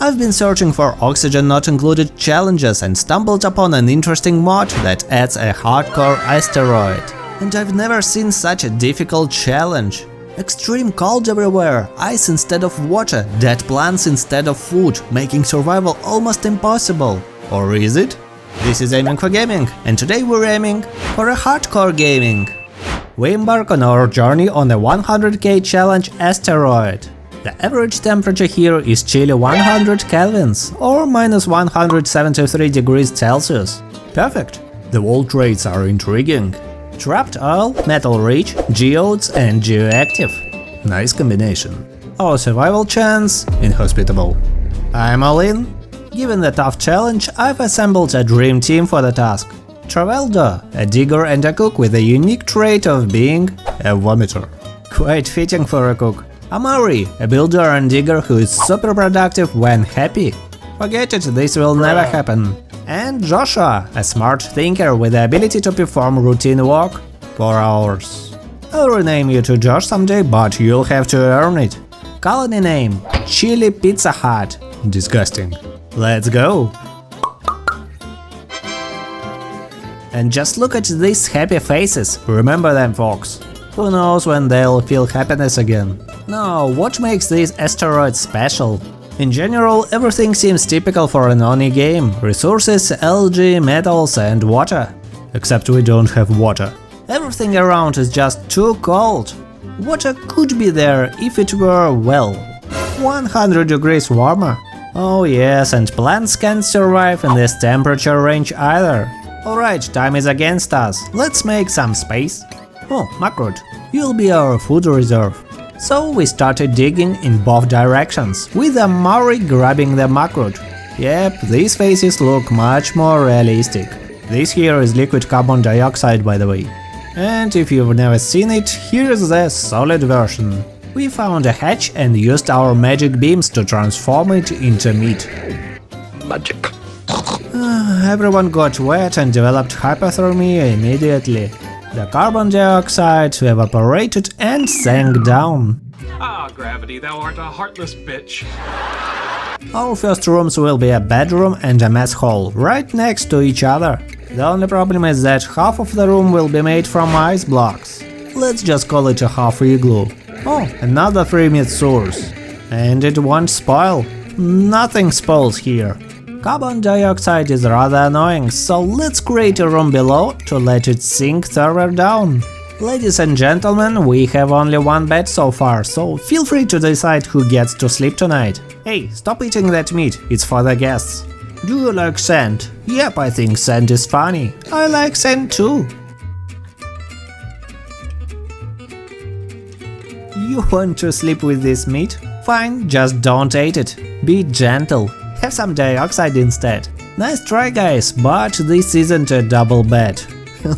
I've been searching for oxygen not included challenges and stumbled upon an interesting mod that adds a hardcore asteroid. And I've never seen such a difficult challenge. Extreme cold everywhere, ice instead of water, dead plants instead of food, making survival almost impossible. Or is it? This is Aiming for Gaming, and today we're aiming for a hardcore gaming. We embark on our journey on a 100k challenge asteroid. The average temperature here is chilly 100 Kelvins, or minus 173 degrees Celsius. Perfect! The wall traits are intriguing. Trapped oil, metal rich, geodes and geoactive. Nice combination. Our survival chance, inhospitable. I'm all in. Given the tough challenge, I've assembled a dream team for the task. Traveldo, a digger and a cook with a unique trait of being a vomiter. Quite fitting for a cook. Amari, a builder and digger who is super productive when happy. Forget it, this will never happen. And Joshua, a smart thinker with the ability to perform routine work for hours. I'll rename you to Josh someday, but you'll have to earn it. Colony name: Chili Pizza Hut. Disgusting. Let's go! And just look at these happy faces, remember them folks. Who knows when they'll feel happiness again. Now, what makes this asteroid special? In general, everything seems typical for an Oni game: resources, algae, metals and water. Except we don't have water. Everything around is just too cold. Water could be there if it were, well, 100 degrees warmer. Oh yes, and plants can't survive in this temperature range either. Alright, time is against us, let's make some space. Oh, Macrod, you'll be our food reserve. So we started digging in both directions, with Amari grabbing the Macrod. Yep, these faces look much more realistic. This here is liquid carbon dioxide, by the way. And if you've never seen it, here's the solid version. We found a hatch and used our magic beams to transform it into meat. Magic. Everyone got wet and developed hypothermia immediately. The carbon dioxide evaporated and sank down. Ah, gravity, thou art a heartless bitch. Our first rooms will be a bedroom and a mess hall, right next to each other. The only problem is that half of the room will be made from ice blocks. Let's just call it a half igloo. Oh, another 3 meat source. And it won't spoil. Nothing spoils here. Carbon dioxide is rather annoying, so let's create a room below to let it sink further down. Ladies and gentlemen, we have only one bed so far, so feel free to decide who gets to sleep tonight. Hey, stop eating that meat, it's for the guests. Do you like sand? Yep, I think sand is funny. I like sand too. You want to sleep with this meat? Fine, just don't eat it. Be gentle. Have some dioxide instead. Nice try guys, but this isn't a double bed.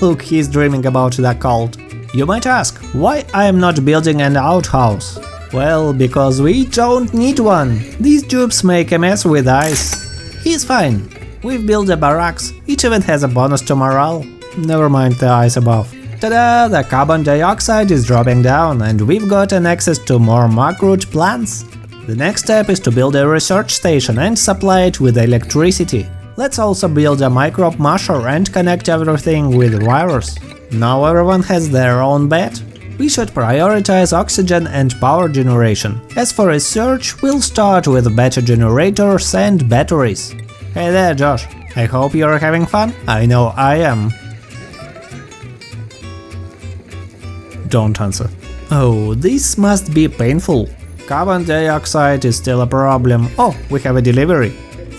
Look, he's dreaming about the cold. You might ask, why I am not building an outhouse? Well, because we don't need one. These tubes make a mess with ice. He's fine. We've built a barracks, it even has a bonus to morale. Never mind the ice above. Ta-da! The carbon dioxide is dropping down and we've gotten access to more macroot plants. The next step is to build a research station and supply it with electricity. Let's also build a microbe musher and connect everything with wires. Now everyone has their own bed. We should prioritize oxygen and power generation. As for research, we'll start with better generators and batteries. Hey there, Josh. I hope you're having fun. I know I am. Don't answer. Oh, this must be painful. Carbon dioxide is still a problem. Oh, we have a delivery.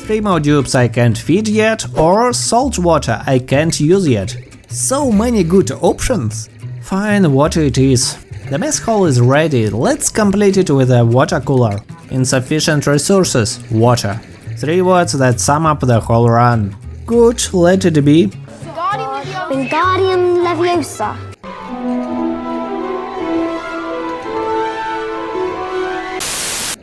3 more tubes I can't feed yet, or salt water I can't use yet. So many good options. Fine, water it is. The mess hall is ready, let's complete it with a water cooler. Insufficient resources, water. 3 words that sum up the whole run. Good, let it be. Wingardium Leviosa.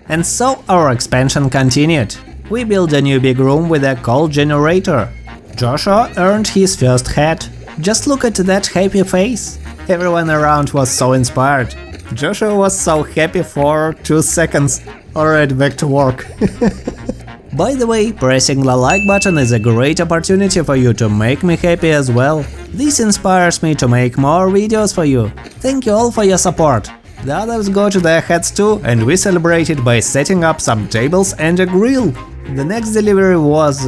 And so our expansion continued. We built a new big room with a coal generator. Joshua earned his first hat. Just look at that happy face. Everyone around was so inspired. Joshua was so happy for 2 seconds. Alright, back to work. By the way, pressing the like button is a great opportunity for you to make me happy as well. This inspires me to make more videos for you. Thank you all for your support. The others got their heads too, and we celebrated by setting up some tables and a grill. The next delivery was…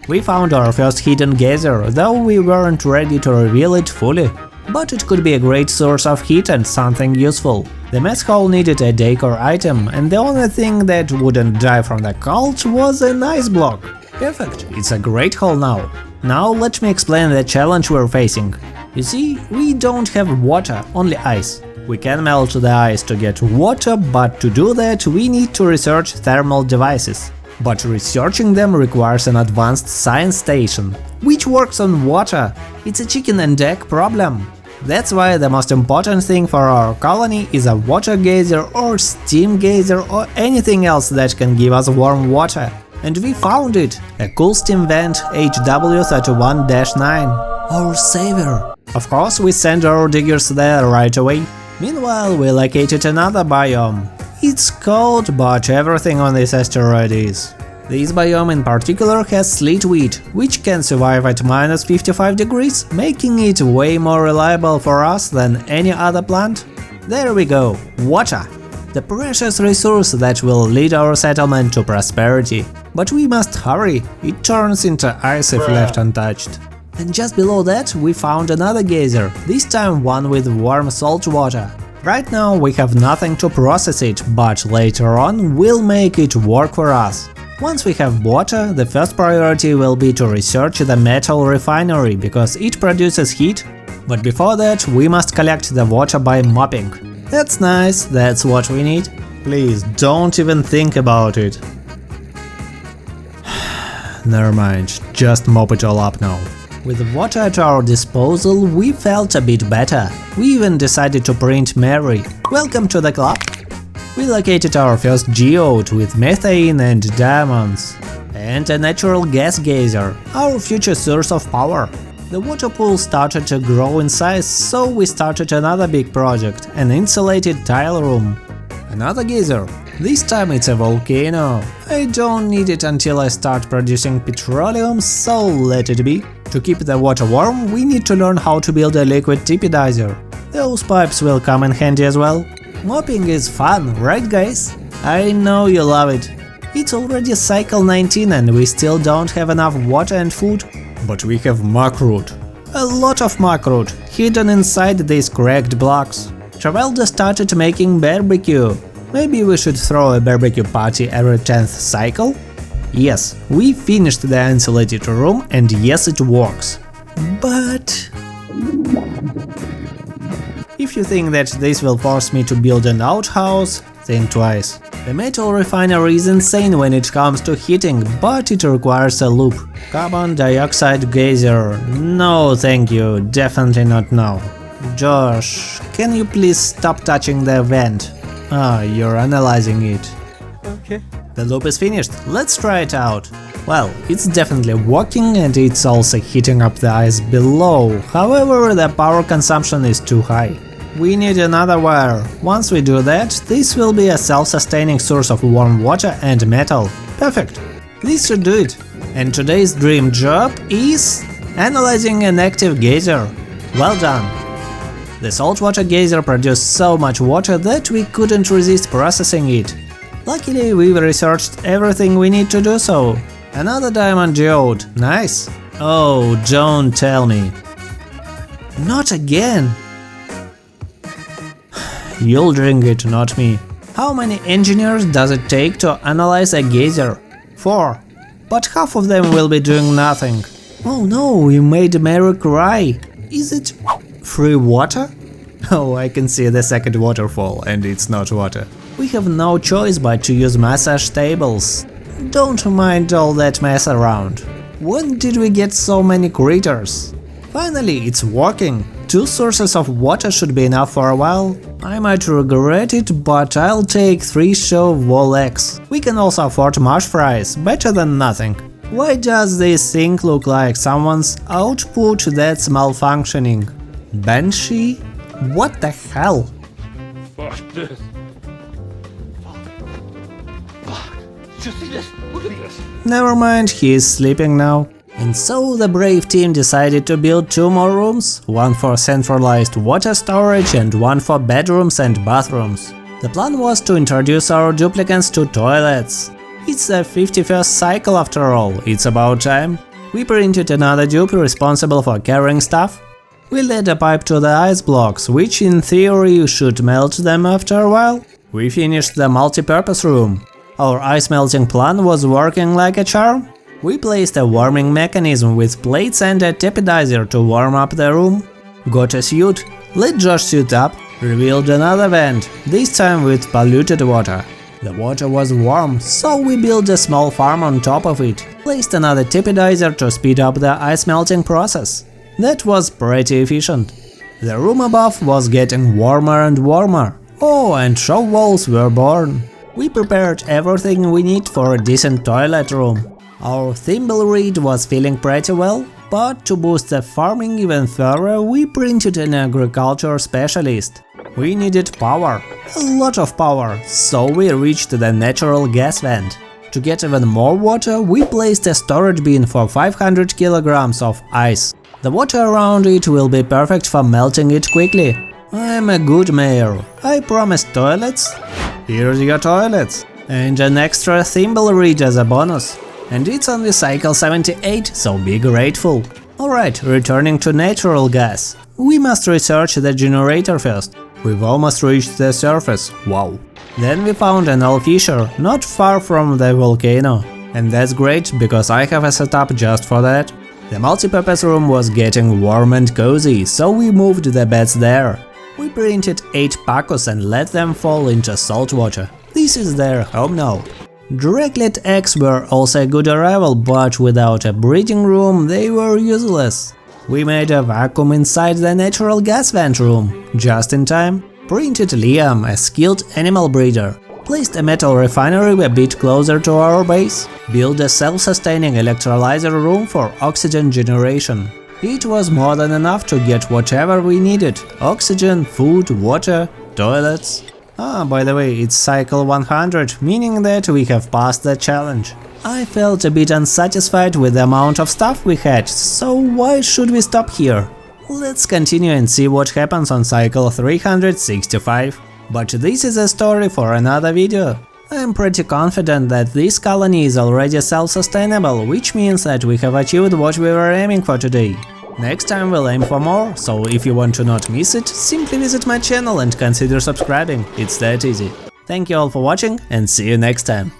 We found our first hidden geyser, though we weren't ready to reveal it fully. But it could be a great source of heat and something useful. The mess hall needed a decor item, and the only thing that wouldn't die from the cold was an ice block. Perfect, it's a great hole now. Now let me explain the challenge we're facing. You see, we don't have water, only ice. We can melt the ice to get water, but to do that we need to research thermal devices. But researching them requires an advanced science station, which works on water. It's a chicken and egg problem. That's why the most important thing for our colony is a water geyser or steam geyser or anything else that can give us warm water. And we found it! A cool steam vent HW31-9. Our savior! Of course, we send our diggers there right away. Meanwhile, we located another biome. It's cold, but everything on this asteroid is. This biome in particular has sleet wheat, which can survive at minus 55 degrees, making it way more reliable for us than any other plant. There we go, water! The precious resource that will lead our settlement to prosperity. But we must hurry, it turns into ice if left untouched. And just below that we found another geyser, this time one with warm salt water. Right now we have nothing to process it, but later on we'll make it work for us. Once we have water, the first priority will be to research the metal refinery, because it produces heat. But before that we must collect the water by mopping. That's nice, that's what we need. Please don't even think about it. Never mind, just mop it all up now. With water at our disposal, we felt a bit better. We even decided to print Mary. Welcome to the club! We located our first geode with methane and diamonds. And a natural gas geyser, our future source of power. The water pool started to grow in size, so we started another big project, an insulated tile room. Another geyser. This time it's a volcano. I don't need it until I start producing petroleum, so let it be. To keep the water warm, we need to learn how to build a liquid tepidizer. Those pipes will come in handy as well. Mopping is fun, right guys? I know you love it. It's already cycle 19 and we still don't have enough water and food. But we have macroot. A lot of macroot, hidden inside these cracked blocks. Travelda started making barbecue. Maybe we should throw a barbecue party every 10th cycle? Yes, we finished the insulated room and yes, it works. But… if you think that this will force me to build an outhouse, think twice. The metal refinery is insane when it comes to heating, but it requires a loop. Carbon dioxide geyser… no thank you, definitely not now. Josh, can you please stop touching the vent? Ah, you're analyzing it. Okay. The loop is finished, let's try it out. Well, it's definitely working and it's also heating up the ice below, however the power consumption is too high. We need another wire. Once we do that, this will be a self-sustaining source of warm water and metal. Perfect! This should do it. And today's dream job is… analyzing an active geyser. Well done! The saltwater geyser produced so much water that we couldn't resist processing it. Luckily, we've researched everything we need to do so. Another diamond geode, nice! Oh, don't tell me. Not again! You'll drink it, not me. How many engineers does it take to analyze a geyser? 4. But half of them will be doing nothing. Oh no, you made Mary cry. Is it free water? Oh, I can see the second waterfall, and it's not water. We have no choice but to use massage tables. Don't mind all that mess around. When did we get so many critters? Finally, it's working. 2 sources of water should be enough for a while. I might regret it, but I'll take 3 show wall eggs. We can also afford mush fries, better than nothing. Why does this thing look like someone's output that's malfunctioning? Banshee? What the hell? Fuck this. Just see this. Look at this. Never mind, he is sleeping now. And so the brave team decided to build 2 more rooms, one for centralized water storage and one for bedrooms and bathrooms. The plan was to introduce our duplicants to toilets. It's the 51st cycle after all, it's about time. We printed another dupe responsible for carrying stuff. We led a pipe to the ice blocks, which in theory should melt them after a while. We finished the multi-purpose room. Our ice melting plan was working like a charm. We placed a warming mechanism with plates and a tepidizer to warm up the room. Got a suit, let Josh suit up, revealed another vent, this time with polluted water. The water was warm, so we built a small farm on top of it, placed another tepidizer to speed up the ice melting process. That was pretty efficient. The room above was getting warmer and warmer. Oh, and show walls were born. We prepared everything we need for a decent toilet room. Our thimble reed was feeling pretty well, but to boost the farming even further, we printed an agriculture specialist. We needed power, a lot of power, so we reached the natural gas vent. To get even more water, we placed a storage bin for 500 kilograms of ice. The water around it will be perfect for melting it quickly. I'm a good mayor. I promised toilets. Here's your toilets. And an extra thimble reed as a bonus. And it's only cycle 78, so be grateful. Alright, returning to natural gas. We must research the generator first. We've almost reached the surface, wow. Then we found an old fissure, not far from the volcano. And that's great, because I have a setup just for that. The multipurpose room was getting warm and cozy, so we moved the beds there. We printed 8 pacos and let them fall into salt water. This is their home now. Draglet eggs were also a good arrival, but without a breeding room they were useless. We made a vacuum inside the natural gas vent room, just in time. Printed Liam, a skilled animal breeder. Placed a metal refinery a bit closer to our base. Built a self-sustaining electrolyzer room for oxygen generation. It was more than enough to get whatever we needed: oxygen, food, water, toilets. By the way, it's cycle 100, meaning that we have passed the challenge. I felt a bit unsatisfied with the amount of stuff we had, so why should we stop here? Let's continue and see what happens on cycle 365. But this is a story for another video. I'm pretty confident that this colony is already self-sustainable, which means that we have achieved what we were aiming for today. Next time we'll aim for more, so if you want to not miss it, simply visit my channel and consider subscribing, it's that easy. Thank you all for watching and see you next time.